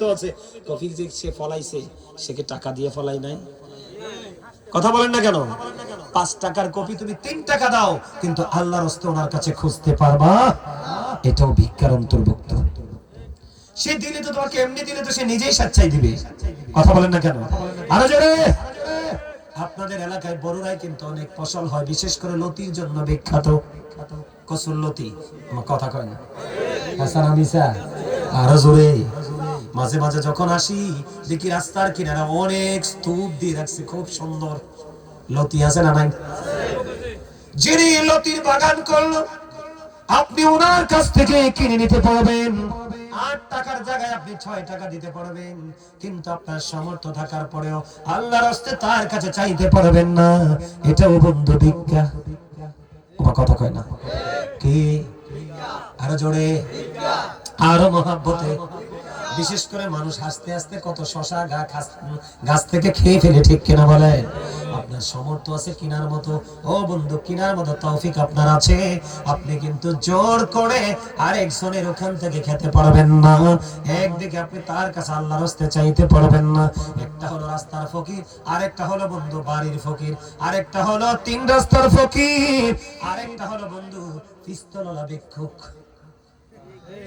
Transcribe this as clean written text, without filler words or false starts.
তো আছে কফি যে সে ফলাইছে সে কি টাকা দিয়ে ফলাই নাই? কথা বলেন না কেন? 5 টাকার কপি তুমি 3 টাকা দাও, কিন্তু আল্লাহর রাস্তে ওনার কাছে খুঁজতে পারবা, এটাও ভিক্ষার অন্তর্ভুক্ত। সে দিলে তো তোমাকে এমনি দিলে তো সে নিজেই স্বেচ্ছায় দিবে। কথা বলেন না কেন? আরো জোরে। আপনাদের এলাকায় বড়রাই কিন্তু অনেক ফসল হয়, বিশেষ করে লতির জন্য বিখ্যাত। কসুর লতি, আমার কথা কয় না হাসান আমিসা। আরো জোরে। মাঝে মাঝে যখন আসি দেখি রাস্তার কিনারা অনেক স্তূপ দিয়ে রাখছে, খুব সুন্দর লতি আছে না নাই? যিনি লতির বাগান করলো আপনি ওনার কাছ থেকে কিনে নিতে পারবেন, 8 টাকার জায়গায় আপনি 6 টাকা দিতে পারবেন, কিন্তু আপনার সামর্থ্য থাকার পরেও আল্লাহর রাস্তে তার কাছে চাইতে পারবেন না। এটাও বন্ধু ভিক্ষা। আমার কথা কয় না কি? আরো জোরে, আরো মহাব্বতে। বিশেষ করে মানুষ হাসতে হাসতে কত শশা গাছ থেকে খেয়ে ফেলে, ঠিক কিনা বলেন? আপনার সামর্থ্য আছে কিনার মতো, ও বন্ধু কিনার মতো তৌফিক আপনার আছে, আপনি কিন্তু জোর করে আরেকজনের ওখান থেকে খেতে পারবেন না। একদিকে আপনি তার কাছে আল্লাহর রাস্তে চাইতে পারবেন না। একটা হলো রাস্তার ফকির, আরেকটা হলো বন্ধু বাড়ির ফকির, আরেকটা হলো 3 রাস্তার ফকির, আরেকটা হলো বন্ধু পিস্তলওয়ালা ভিক্ষুক।